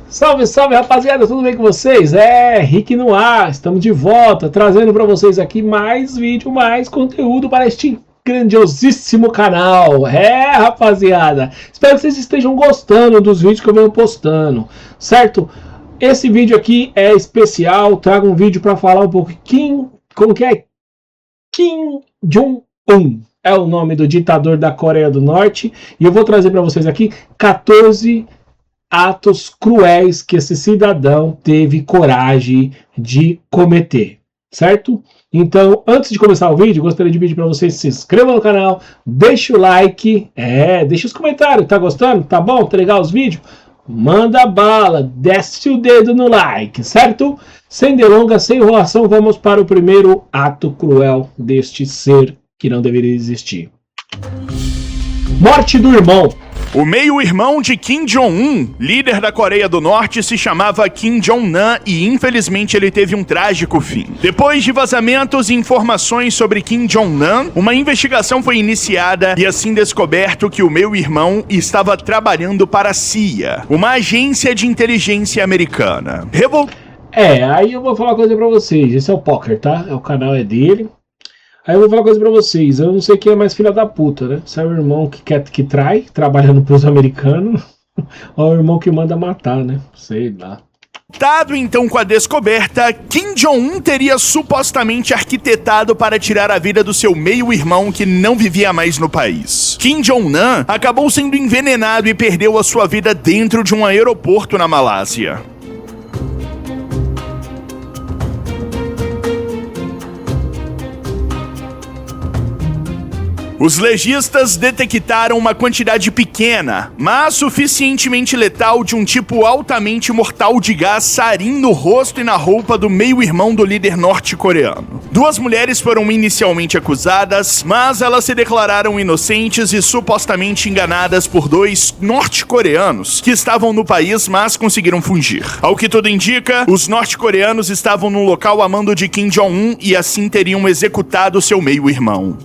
Salve, salve, rapaziada, tudo bem com vocês? Rick no ar, estamos de volta, trazendo para vocês aqui mais vídeo, mais conteúdo para este grandiosíssimo canal. Rapaziada, espero que vocês estejam gostando dos vídeos que eu venho postando, certo? Esse vídeo aqui é especial, trago um vídeo para falar um pouco como que é Kim Jong-un. É o nome do ditador da Coreia do Norte, e eu vou trazer para vocês aqui 14 atos cruéis que esse cidadão teve coragem de cometer, certo? Então, antes de começar o vídeo, gostaria de pedir para vocês se inscrevam no canal, deixe o like, deixe os comentários, tá gostando? Tá bom? Tá legal os vídeos? Manda bala, desce o dedo no like, certo? Sem delongas, sem enrolação, vamos para o primeiro ato cruel deste ser que não deveria existir. Morte do irmão. O meio-irmão de Kim Jong-un, líder da Coreia do Norte, se chamava Kim Jong-nam e infelizmente ele teve um trágico fim. Depois de vazamentos e informações sobre Kim Jong-nam, uma investigação foi iniciada e assim descoberto que o meio-irmão estava trabalhando para a CIA, uma agência de inteligência americana. Aí eu vou falar uma coisa pra vocês, esse é o Poker, tá? O canal é dele. Aí eu vou falar uma coisa pra vocês, eu não sei quem é mais filha da puta, né? Se é o irmão que trai, trabalhando pros americanos, ou o irmão que manda matar, né? Sei lá. Dado então com a descoberta, Kim Jong-un teria supostamente arquitetado para tirar a vida do seu meio-irmão que não vivia mais no país. Kim Jong-nam acabou sendo envenenado e perdeu a sua vida dentro de um aeroporto na Malásia. Os legistas detectaram uma quantidade pequena, mas suficientemente letal de um tipo altamente mortal de gás sarin no rosto e na roupa do meio-irmão do líder norte-coreano. Duas mulheres foram inicialmente acusadas, mas elas se declararam inocentes e supostamente enganadas por dois norte-coreanos que estavam no país, mas conseguiram fugir. Ao que tudo indica, os norte-coreanos estavam no local a mando de Kim Jong-un e assim teriam executado seu meio-irmão.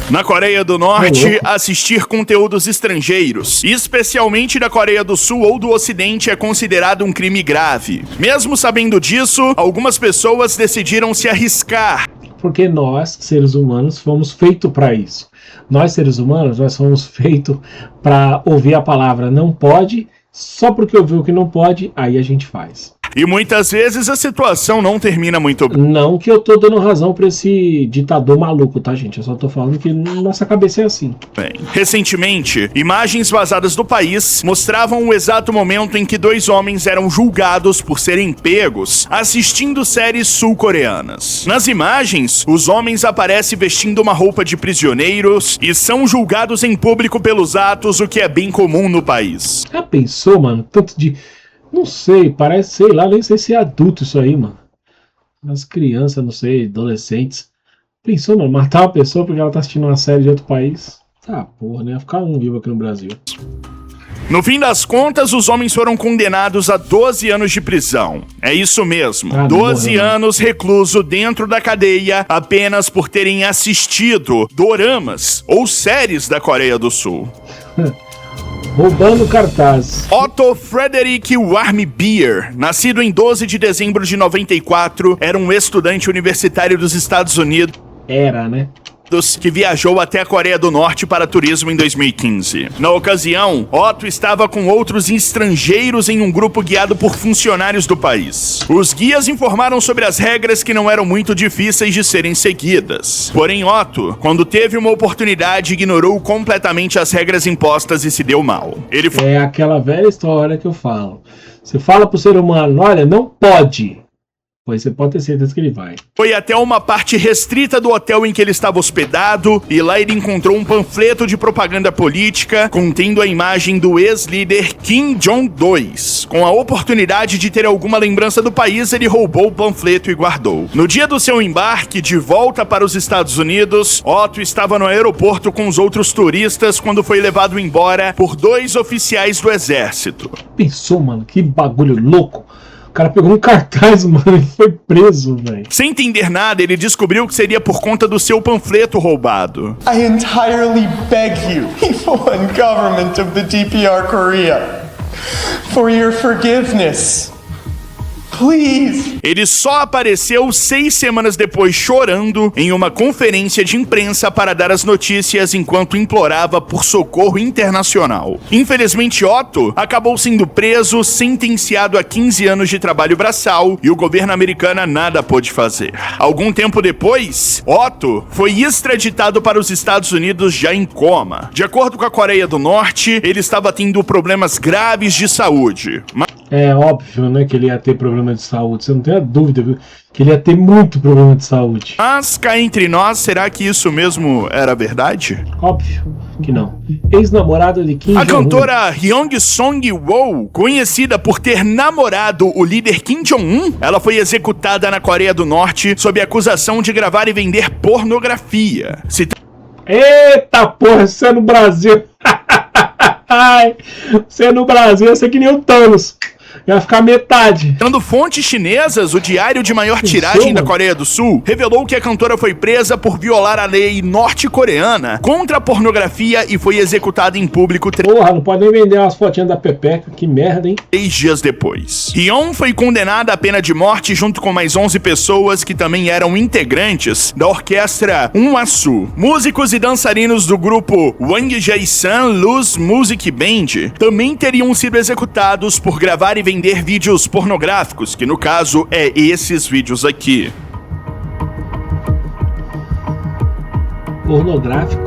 Na Coreia do Norte, assistir conteúdos estrangeiros, especialmente da Coreia do Sul ou do Ocidente, é considerado um crime grave. Mesmo sabendo disso, algumas pessoas decidiram se arriscar. Porque nós, seres humanos, fomos feitos para isso. Nós, seres humanos, nós fomos feitos para ouvir a palavra não pode, só porque ouviu que não pode, aí a gente faz. E muitas vezes a situação não termina muito bem. Não que eu tô dando razão pra esse ditador maluco, tá, gente? Eu só tô falando que nossa cabeça é assim. Recentemente, imagens vazadas do país mostravam o exato momento em que dois homens eram julgados por serem pegos assistindo séries sul-coreanas. Nas imagens, os homens aparecem vestindo uma roupa de prisioneiros e são julgados em público pelos atos, o que é bem comum no país. Já pensou, mano? Tanto de... Não sei, parece, sei lá, nem sei se é adulto isso aí, mano. As crianças, não sei, adolescentes. Pensou, mano, matar uma pessoa porque ela tá assistindo uma série de outro país? Porra, né? Ia ficar um vivo aqui no Brasil. No fim das contas, os homens foram condenados a 12 anos de prisão. É isso mesmo, 12 anos recluso dentro da cadeia apenas por terem assistido doramas ou séries da Coreia do Sul. Roubando cartaz. Otto Frederick Warmbier, nascido em 12 de dezembro de 94, era um estudante universitário dos Estados Unidos. Era, né? Que viajou até a Coreia do Norte para turismo em 2015. Na ocasião, Otto estava com outros estrangeiros em um grupo guiado por funcionários do país. Os guias informaram sobre as regras que não eram muito difíceis de serem seguidas. Porém, Otto, quando teve uma oportunidade, ignorou completamente as regras impostas e se deu mal. É aquela velha história que eu falo. Você fala pro ser humano, olha, não pode. Pois você pode ter certeza que ele vai. Foi até uma parte restrita do hotel em que ele estava hospedado, e lá ele encontrou um panfleto de propaganda política contendo a imagem do ex-líder Kim Jong-il. Com a oportunidade de ter alguma lembrança do país, ele roubou o panfleto e guardou. No dia do seu embarque de volta para os Estados Unidos, Otto estava no aeroporto com os outros turistas quando foi levado embora por dois oficiais do exército. Pensou, mano, que bagulho louco. cara pegou um cartaz, mano, e foi preso, velho. Sem entender nada, ele descobriu que seria por conta do seu panfleto roubado. I entirely beg you, people and government of the DPR Korea, for your forgiveness. Please. Ele só apareceu 6 semanas depois chorando em uma conferência de imprensa para dar as notícias enquanto implorava por socorro internacional. Infelizmente, Otto acabou sendo preso, sentenciado a 15 anos de trabalho braçal e o governo americano nada pôde fazer. Algum tempo depois, Otto foi extraditado para os Estados Unidos já em coma. De acordo com a Coreia do Norte, ele estava tendo problemas graves de saúde. É óbvio, né, que ele ia ter problema de saúde. Você não tem a dúvida, viu? Que ele ia ter muito problema de saúde. Mas cá entre nós, será que isso mesmo era verdade? Óbvio que não. Ex-namorado de Kim A Jong-un. cantora Hyung Song-woo, conhecida por ter namorado o líder Kim Jong-un, ela foi executada na Coreia do Norte sob acusação de gravar e vender pornografia. Eita porra, você é no Brasil. Ai, você é no Brasil, você é que nem o Thanos. Vai ficar metade. Dando fontes chinesas, o diário de maior tiragem da Coreia do Sul revelou que a cantora foi presa por violar a lei norte-coreana contra a pornografia e foi executada em público Porra, não pode nem vender umas fotinhas da Pepeca, que merda, hein? 3 dias depois. Hyun foi condenada à pena de morte junto com mais 11 pessoas que também eram integrantes da orquestra Unwasu. Músicos e dançarinos do grupo Wang Jae-san Luz Music Band também teriam sido executados por gravar e vender vídeos pornográficos, que no caso é esses vídeos aqui. Pornográfico?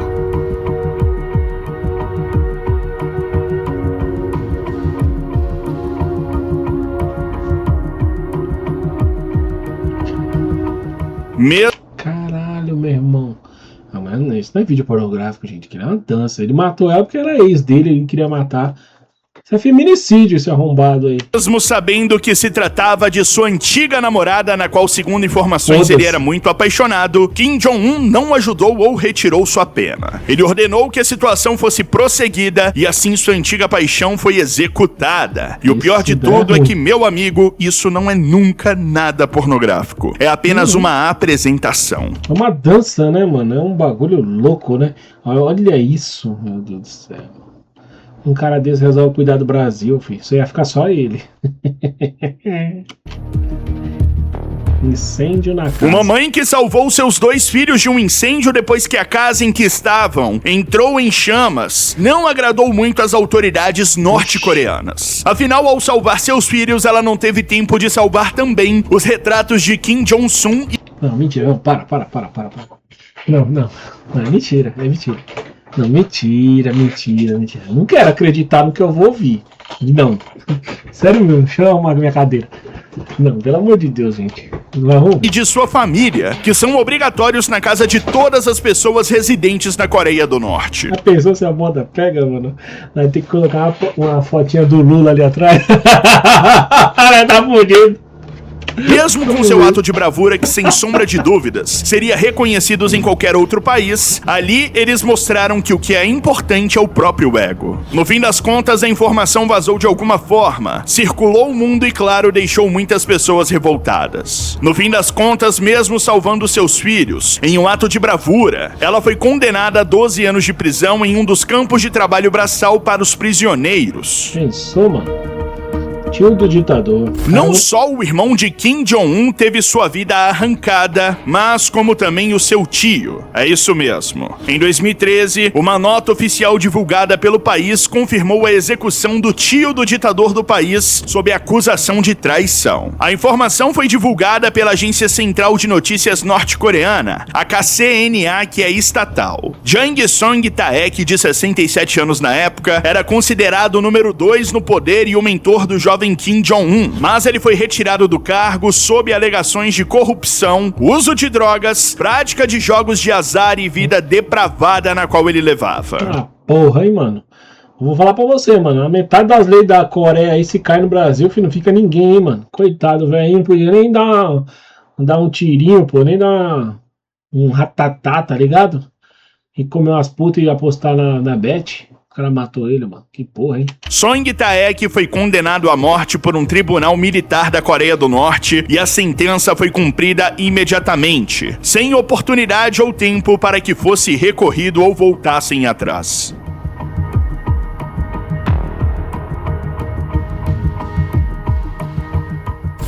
Caralho, meu irmão. Não, mas isso não é vídeo pornográfico, gente. Que é uma dança. Ele matou ela porque era ex dele, ele queria matar. Isso é feminicídio, esse arrombado aí. Mesmo sabendo que se tratava de sua antiga namorada, na qual, segundo informações, ele era muito apaixonado, Kim Jong-un não ajudou ou retirou sua pena. Ele ordenou que a situação fosse prosseguida e assim sua antiga paixão foi executada. E o pior de tudo é que, meu amigo, isso não é nunca nada pornográfico. É apenas uma apresentação. É uma dança, né, mano? É um bagulho louco, né? Olha isso, meu Deus do céu. Um cara desse resolve cuidar do Brasil, filho. Isso ia ficar só ele. Incêndio na casa. Uma mãe que salvou seus 2 filhos de um incêndio depois que a casa em que estavam entrou em chamas não agradou muito às autoridades norte-coreanas. Afinal, ao salvar seus filhos, ela não teve tempo de salvar também os retratos de Kim Jong-un e... Não, mentira. Não, para. Não, é mentira. Não, mentira. Não quero acreditar no que eu vou ouvir. Não. Sério mesmo, chama a minha cadeira. Não, pelo amor de Deus, gente. E de sua família, que são obrigatórios na casa de todas as pessoas residentes na Coreia do Norte. Já pensou se a moda pega, mano? Vai ter que colocar uma fotinha do Lula ali atrás. Tá fudido. Mesmo com seu ato de bravura que, sem sombra de dúvidas, seria reconhecido em qualquer outro país, ali eles mostraram que o que é importante é o próprio ego. No fim das contas, a informação vazou de alguma forma, circulou o mundo e, claro, deixou muitas pessoas revoltadas. No fim das contas, mesmo salvando seus filhos, em um ato de bravura, ela foi condenada a 12 anos de prisão em um dos campos de trabalho braçal para os prisioneiros. Pensou, mano? Tio do ditador. Não só o irmão de Kim Jong-un teve sua vida arrancada, mas como também o seu tio. É isso mesmo. Em 2013, uma nota oficial divulgada pelo país confirmou a execução do tio do ditador do país sob acusação de traição. A informação foi divulgada pela Agência Central de Notícias norte-coreana, a KCNA, que é estatal. Jang Song-taek, de 67 anos na época, era considerado o número 2 no poder e o mentor do jovem Kim Jong-un, mas ele foi retirado do cargo sob alegações de corrupção, uso de drogas, prática de jogos de azar e vida depravada na qual ele levava. Ah, porra, hein, mano? Eu vou falar pra você, mano. A metade das leis da Coreia aí, se cai no Brasil, filho, não fica ninguém, hein, mano. Coitado, velho, não podia nem dar um tirinho, pô, nem dar um ratatá, tá ligado? E comer umas putas e apostar na bet. O cara matou ele, mano. Que porra, hein? Song Taek foi condenado à morte por um tribunal militar da Coreia do Norte e a sentença foi cumprida imediatamente, sem oportunidade ou tempo para que fosse recorrido ou voltassem atrás.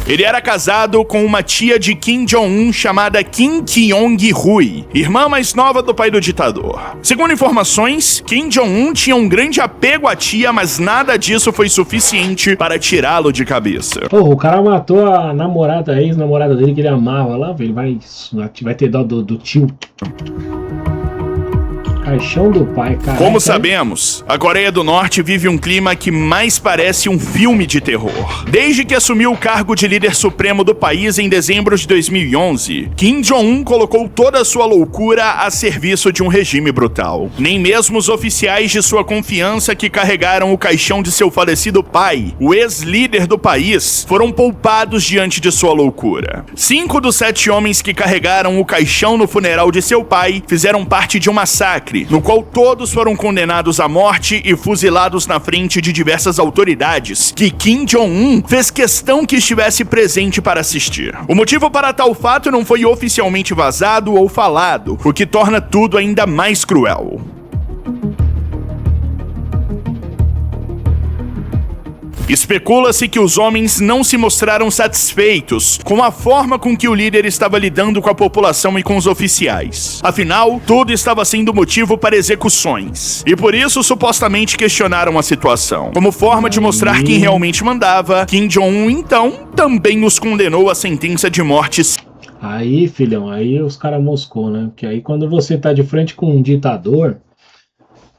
Ele era casado com uma tia de Kim Jong-un chamada Kim Kyong-hui, irmã mais nova do pai do ditador. Segundo informações, Kim Jong-un tinha um grande apego à tia, mas nada disso foi suficiente para tirá-lo de cabeça. Porra, o cara matou a namorada, a ex-namorada dele que ele amava lá, velho. Vai ter dó do tio. Caixão do pai, cara. Como sabemos, a Coreia do Norte vive um clima que mais parece um filme de terror. Desde que assumiu o cargo de líder supremo do país em dezembro de 2011, Kim Jong-un colocou toda a sua loucura a serviço de um regime brutal. Nem mesmo os oficiais de sua confiança que carregaram o caixão de seu falecido pai, o ex-líder do país, foram poupados diante de sua loucura. 5 dos 7 homens que carregaram o caixão no funeral de seu pai fizeram parte de um massacre, no qual todos foram condenados à morte e fuzilados na frente de diversas autoridades, que Kim Jong-un fez questão que estivesse presente para assistir. O motivo para tal fato não foi oficialmente vazado ou falado, o que torna tudo ainda mais cruel. Especula-se que os homens não se mostraram satisfeitos com a forma com que o líder estava lidando com a população e com os oficiais. Afinal, tudo estava sendo motivo para execuções. E por isso, supostamente questionaram a situação. Como forma de mostrar quem realmente mandava, Kim Jong-un, então, também os condenou à sentença de morte. Aí, filhão, aí os caras moscou, né? Porque aí quando você tá de frente com um ditador,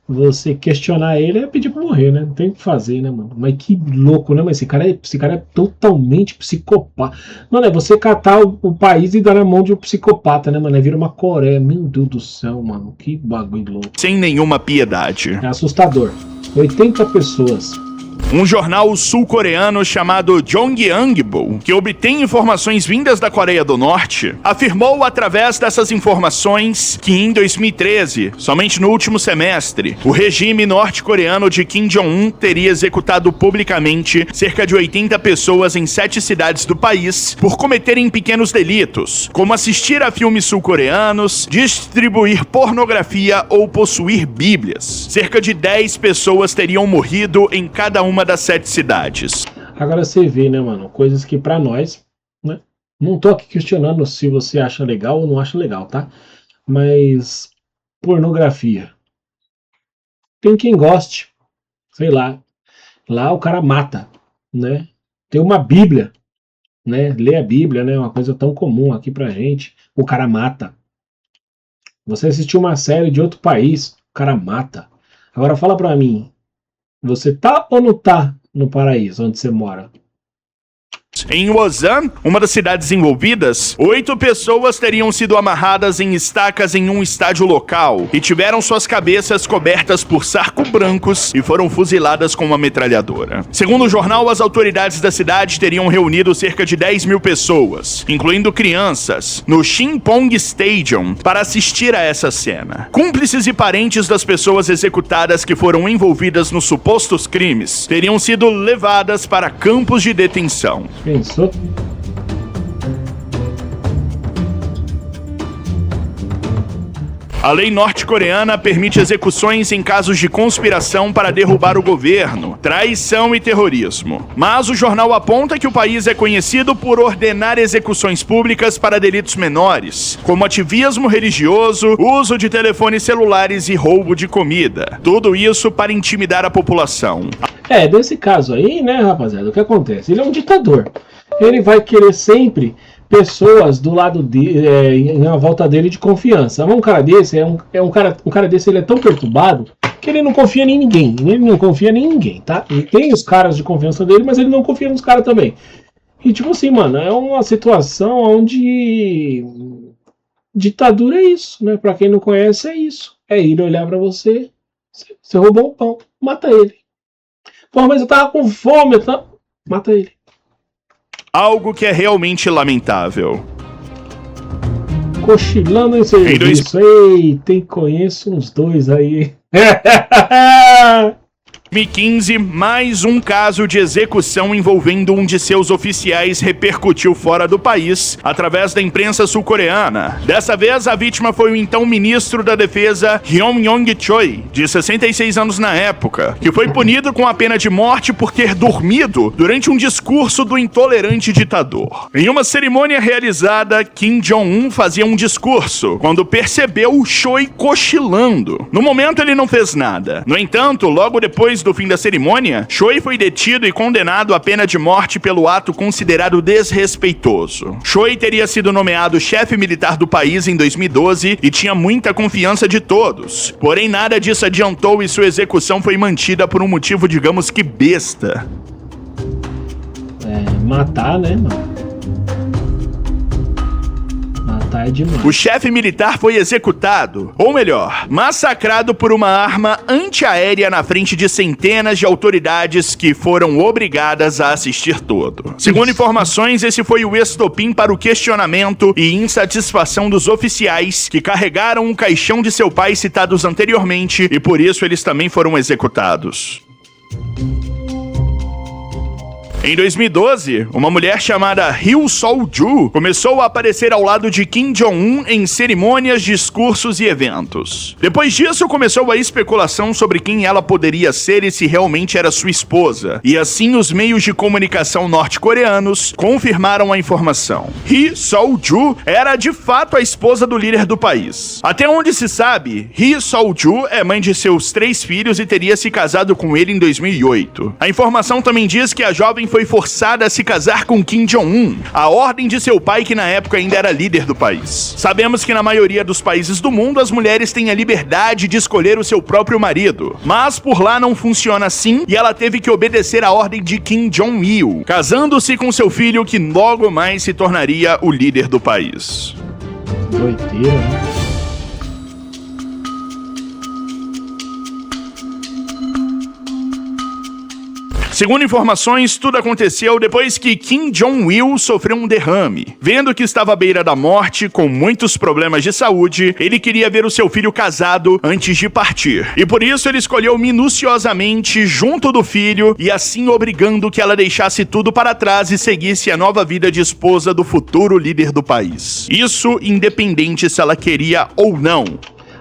você questionar ele é pedir pra morrer, né? Não tem o que fazer, né, mano? Mas que louco, né? Mas esse cara é totalmente psicopata. Mano, é você catar o país e dar na mão de um psicopata, né, mano? Aí vira uma Coreia. Meu Deus do céu, mano. Que bagulho louco. Sem nenhuma piedade. É assustador. 80 pessoas. Um jornal sul-coreano chamado Jonghyangbo, que obtém informações vindas da Coreia do Norte, afirmou através dessas informações que em 2013, somente no último semestre, o regime norte-coreano de Kim Jong-un teria executado publicamente cerca de 80 pessoas em 7 cidades do país por cometerem pequenos delitos, como assistir a filmes sul-coreanos, distribuir pornografia ou possuir bíblias. Cerca de 10 pessoas teriam morrido em cada uma das 7 cidades. Agora você vê, né, mano, coisas que pra nós, né, não tô aqui questionando se você acha legal ou não acha legal, tá? Mas pornografia. Tem quem goste, sei lá. Lá o cara mata, né? Tem uma Bíblia, né? Ler a Bíblia, né? Uma coisa tão comum aqui pra gente. O cara mata. Você assistiu uma série de outro país, o cara mata. Agora fala pra mim, você tá ou não tá no paraíso onde você mora? Em Wosan, uma das cidades envolvidas, 8 pessoas teriam sido amarradas em estacas em um estádio local e tiveram suas cabeças cobertas por sacos brancos e foram fuziladas com uma metralhadora. Segundo o jornal, as autoridades da cidade teriam reunido cerca de 10 mil pessoas, incluindo crianças, no Shinpong Stadium para assistir a essa cena. Cúmplices e parentes das pessoas executadas que foram envolvidas nos supostos crimes teriam sido levadas para campos de detenção. Pensou? A lei norte-coreana permite execuções em casos de conspiração para derrubar o governo, traição e terrorismo. Mas o jornal aponta que o país é conhecido por ordenar execuções públicas para delitos menores, como ativismo religioso, uso de telefones celulares e roubo de comida. Tudo isso para intimidar a população. Desse caso aí, né, rapaziada, o que acontece? Ele é um ditador. Ele vai querer sempre pessoas do lado dele, na volta dele de confiança. Mas um cara desse um cara desse, ele é tão perturbado que ele não confia em ninguém. Ele não confia em ninguém, tá? Ele tem os caras de confiança dele, mas ele não confia nos caras também. E tipo assim, mano, é uma situação onde ditadura é isso, né? Pra quem não conhece, é isso. É ele olhar pra você, você roubou um pão, mata ele. Porra, mas eu tava com fome, mata ele. Algo que é realmente lamentável. cochilando em serviço. Eita, conheço uns dois aí. 2015, mais um caso de execução envolvendo um de seus oficiais repercutiu fora do país através da imprensa sul-coreana. Dessa vez, a vítima foi o então ministro da Defesa Hyun Yong-choi, de 66 anos na época, que foi punido com a pena de morte por ter dormido durante um discurso do intolerante ditador. Em uma cerimônia realizada, Kim Jong-un fazia um discurso quando percebeu Choi cochilando. No momento, ele não fez nada. No entanto, logo depois do fim da cerimônia, Choi foi detido e condenado à pena de morte pelo ato considerado desrespeitoso. Choi teria sido nomeado chefe militar do país em 2012 e tinha muita confiança de todos. Porém, nada disso adiantou e sua execução foi mantida por um motivo, digamos que besta. Matar, né, mano? Matar é demais. O chefe militar foi executado, ou melhor, massacrado por uma arma antiaérea na frente de centenas de autoridades que foram obrigadas a assistir tudo. Segundo informações, esse foi o estopim para o questionamento e insatisfação dos oficiais que carregaram o caixão de seu pai citados anteriormente e por isso eles também foram executados. Em 2012, uma mulher chamada Ryu Sol-ju começou a aparecer ao lado de Kim Jong-un em cerimônias, discursos e eventos. Depois disso, começou a especulação sobre quem ela poderia ser e se realmente era sua esposa. E assim, os meios de comunicação norte-coreanos confirmaram a informação. Ryu Sol-ju era de fato a esposa do líder do país. Até onde se sabe, Ryu Sol-ju é mãe de seus 3 filhos e teria se casado com ele em 2008. A informação também diz que a jovem foi forçada a se casar com Kim Jong-un, a ordem de seu pai que na época ainda era líder do país. Sabemos que na maioria dos países do mundo as mulheres têm a liberdade de escolher o seu próprio marido, mas por lá não funciona assim e ela teve que obedecer à ordem de Kim Jong-il, casando-se com seu filho que logo mais se tornaria o líder do país. Doideira, né? Segundo informações, tudo aconteceu depois que Kim Jong-il sofreu um derrame. Vendo que estava à beira da morte, com muitos problemas de saúde, ele queria ver o seu filho casado antes de partir. E por isso ele escolheu minuciosamente junto do filho e assim obrigando que ela deixasse tudo para trás e seguisse a nova vida de esposa do futuro líder do país. Isso independente se ela queria ou não.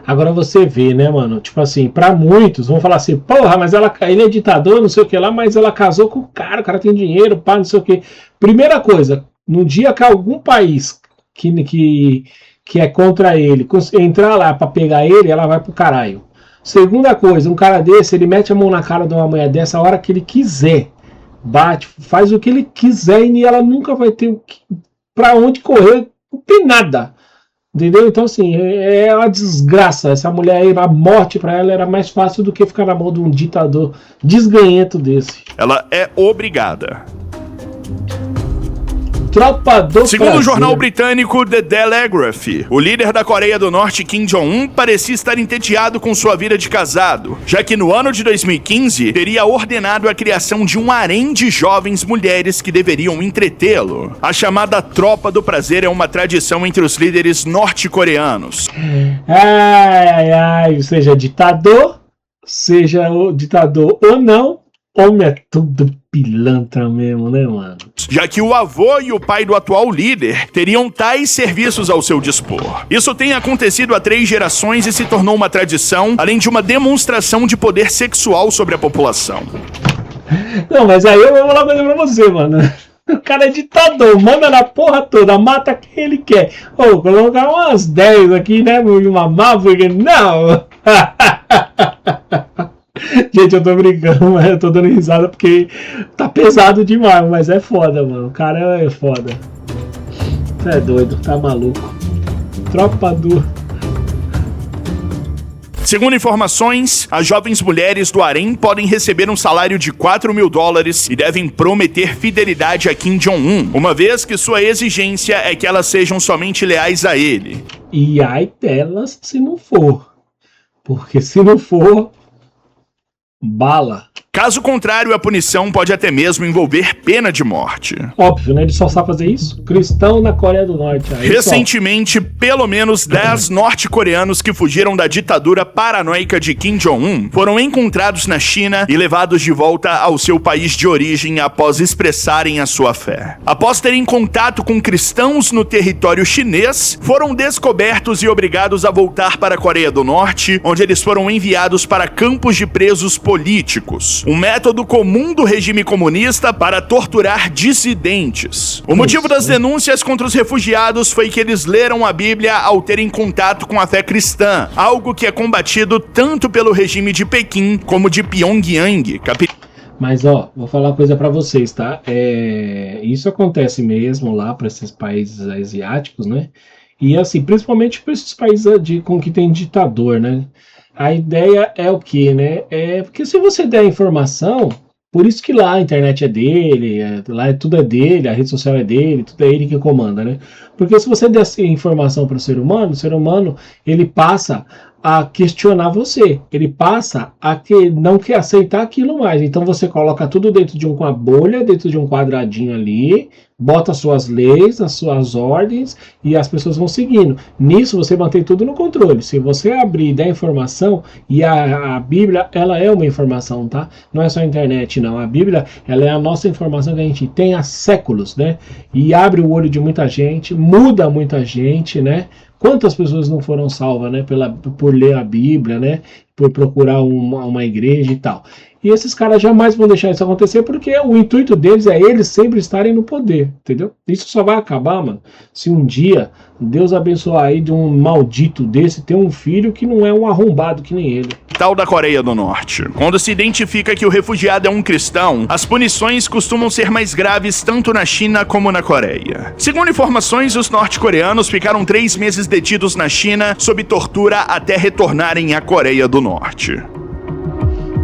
Agora você vê, né, mano? Tipo assim, pra muitos vão falar assim, porra, mas ele é ditador, não sei o que lá, mas ela casou com o cara tem dinheiro, pá, não sei o que. Primeira coisa, no dia que algum país que é contra ele entrar lá pra pegar ele, ela vai pro caralho. Segunda coisa, um cara desse, ele mete a mão na cara de uma mulher dessa a hora que ele quiser. Bate, faz o que ele quiser e ela nunca vai ter pra onde correr, não tem nada. Entendeu? Então, assim, é uma desgraça. Essa mulher aí, a morte pra ela era mais fácil do que ficar na mão de um ditador desganhento desse. Ela é obrigada. Tropa do Segundo prazer. o jornal britânico The Telegraph, o líder da Coreia do Norte, Kim Jong-un, parecia estar entediado com sua vida de casado, já que no ano de 2015 teria ordenado a criação de um harém de jovens mulheres que deveriam entretê-lo. A chamada Tropa do Prazer é uma tradição entre os líderes norte-coreanos. Seja ditador ou não, homem é tudo pilantra mesmo, né, mano? Já que o avô e o pai do atual líder teriam tais serviços ao seu dispor. Isso tem acontecido há 3 gerações e se tornou uma tradição, além de uma demonstração de poder sexual sobre a população. Não, mas aí eu vou falar uma coisa pra você, mano. O cara é ditador, manda na porra toda, mata quem ele quer. Ô, colocar umas 10 aqui, né, uma Maverick, não! Gente, eu tô brincando, mas eu tô dando risada porque tá pesado demais, mas é foda, mano. O cara é foda. Você é doido, tá maluco. Tropa do... Segundo informações, as jovens mulheres do harém podem receber um salário de $4.000 e devem prometer fidelidade a Kim Jong-un, uma vez que sua exigência é que elas sejam somente leais a ele. E ai delas se não for. Porque se não for... Bala. Caso contrário, a punição pode até mesmo envolver pena de morte. Óbvio, né? Ele só sabe fazer isso. Cristão na Coreia do Norte. Aí recentemente, pelo menos 10 norte-coreanos que fugiram da ditadura paranoica de Kim Jong-un foram encontrados na China e levados de volta ao seu país de origem após expressarem a sua fé. Após terem contato com cristãos no território chinês, foram descobertos e obrigados a voltar para a Coreia do Norte, onde eles foram enviados para campos de presos políticos. Um método comum do regime comunista para torturar dissidentes. O motivo das denúncias contra os refugiados foi que eles leram a Bíblia ao terem contato com a fé cristã, algo que é combatido tanto pelo regime de Pequim como de Pyongyang. Mas ó, vou falar uma coisa pra vocês, tá? Isso acontece mesmo lá para esses países asiáticos, né? E assim, principalmente para esses países com que tem ditador, né? A ideia é o quê, né? Porque se você der informação, por isso que lá a internet é dele, lá tudo é dele, a rede social é dele, tudo é ele que comanda, né? Porque se você der informação para o ser humano, ele passa a questionar você, ele passa a não quer aceitar aquilo mais. Então você coloca tudo dentro de uma bolha, dentro de um quadradinho ali, bota as suas leis, as suas ordens e as pessoas vão seguindo. Nisso você mantém tudo no controle. Se você abrir e der informação, e a Bíblia, ela é uma informação, tá? Não é só a internet, não. A Bíblia, ela é a nossa informação que a gente tem há séculos, né? E abre o olho de muita gente, muda muita gente, né? Quantas pessoas não foram salvas, né, por ler a Bíblia, né, por procurar uma igreja e tal. E esses caras jamais vão deixar isso acontecer porque o intuito deles é eles sempre estarem no poder, entendeu? Isso só vai acabar, mano, se um dia Deus abençoar aí de um maldito desse ter um filho que não é um arrombado que nem ele. Tal da Coreia do Norte. Quando se identifica que o refugiado é um cristão, as punições costumam ser mais graves tanto na China como na Coreia. Segundo informações, os norte-coreanos ficaram 3 meses detidos na China sob tortura até retornarem à Coreia do Norte.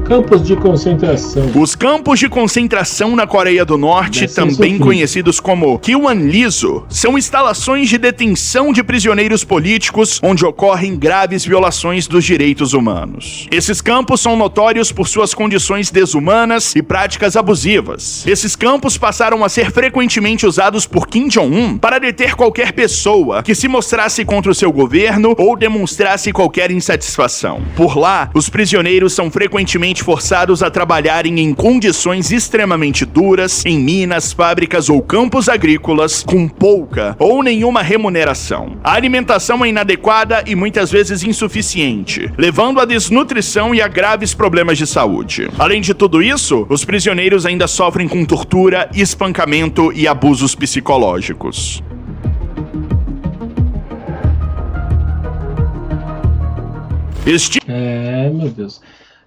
Campos de concentração. Os campos de concentração na Coreia do Norte, também conhecidos como Kwanliso, são instalações de detenção de prisioneiros políticos onde ocorrem graves violações dos direitos humanos. Esses campos são notórios por suas condições desumanas e práticas abusivas. Esses campos passaram a ser frequentemente usados por Kim Jong-un para deter qualquer pessoa que se mostrasse contra o seu governo ou demonstrasse qualquer insatisfação. Por lá, os prisioneiros são frequentemente forçados a trabalharem em condições extremamente duras, em minas, fábricas ou campos agrícolas, com pouca ou nenhuma remuneração. A alimentação é inadequada e muitas vezes insuficiente, levando à desnutrição e a graves problemas de saúde. Além de tudo isso, os prisioneiros ainda sofrem com tortura, espancamento e abusos psicológicos. Meu Deus.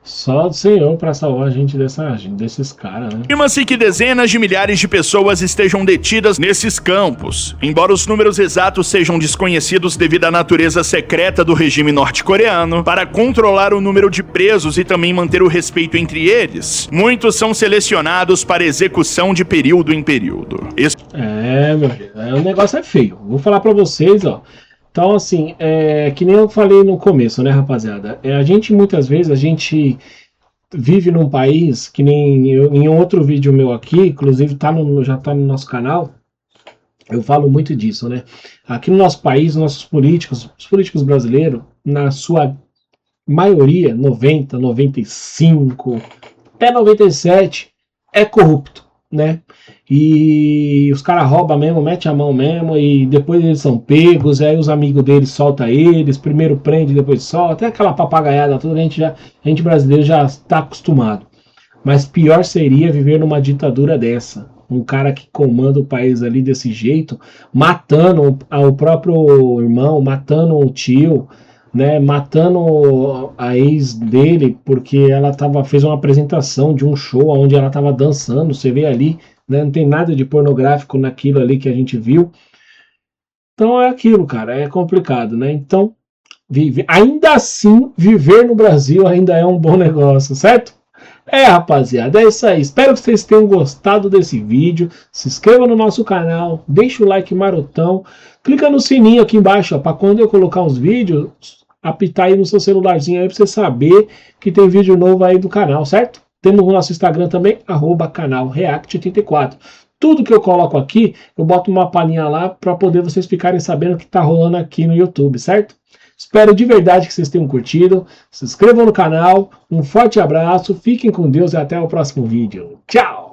Só o Senhor para salvar a gente desses caras, né? Estima-se que dezenas de milhares de pessoas estejam detidas nesses campos. Embora os números exatos sejam desconhecidos devido à natureza secreta do regime norte-coreano, para controlar o número de presos e também manter o respeito entre eles, muitos são selecionados para execução de período em período. Meu Deus, o negócio é feio. Vou falar para vocês, ó. Então, assim, que nem eu falei no começo, né, rapaziada? Muitas vezes, a gente vive num país, que nem em outro vídeo meu aqui, inclusive já tá no nosso canal, eu falo muito disso, né? Aqui no nosso país, os políticos brasileiros, na sua maioria, 90, 95, até 97, é corrupto, né? E os caras roubam mesmo, metem a mão mesmo, e depois eles são pegos, aí os amigos deles soltam eles, primeiro prende, depois solta, até aquela papagaiada toda, a gente brasileiro já está acostumado. Mas pior seria viver numa ditadura dessa, um cara que comanda o país ali desse jeito, matando o próprio irmão, matando o tio, né, matando a ex dele, porque ela fez uma apresentação de um show onde ela estava dançando, você vê ali, né, não tem nada de pornográfico naquilo ali que a gente viu. Então é aquilo, cara, é complicado, né? Então, ainda assim, viver no Brasil ainda é um bom negócio, certo? Rapaziada, é isso aí. Espero que vocês tenham gostado desse vídeo. Se inscreva no nosso canal, deixa o like marotão, clica no sininho aqui embaixo, para quando eu colocar os vídeos, apitar aí no seu celularzinho aí pra você saber que tem vídeo novo aí do canal, certo? Temos o nosso Instagram também, @canal React84. Tudo que eu coloco aqui, eu boto uma palhinha lá para poder vocês ficarem sabendo o que tá rolando aqui no YouTube, certo? Espero de verdade que vocês tenham curtido. Se inscrevam no canal. Um forte abraço, fiquem com Deus e até o próximo vídeo. Tchau!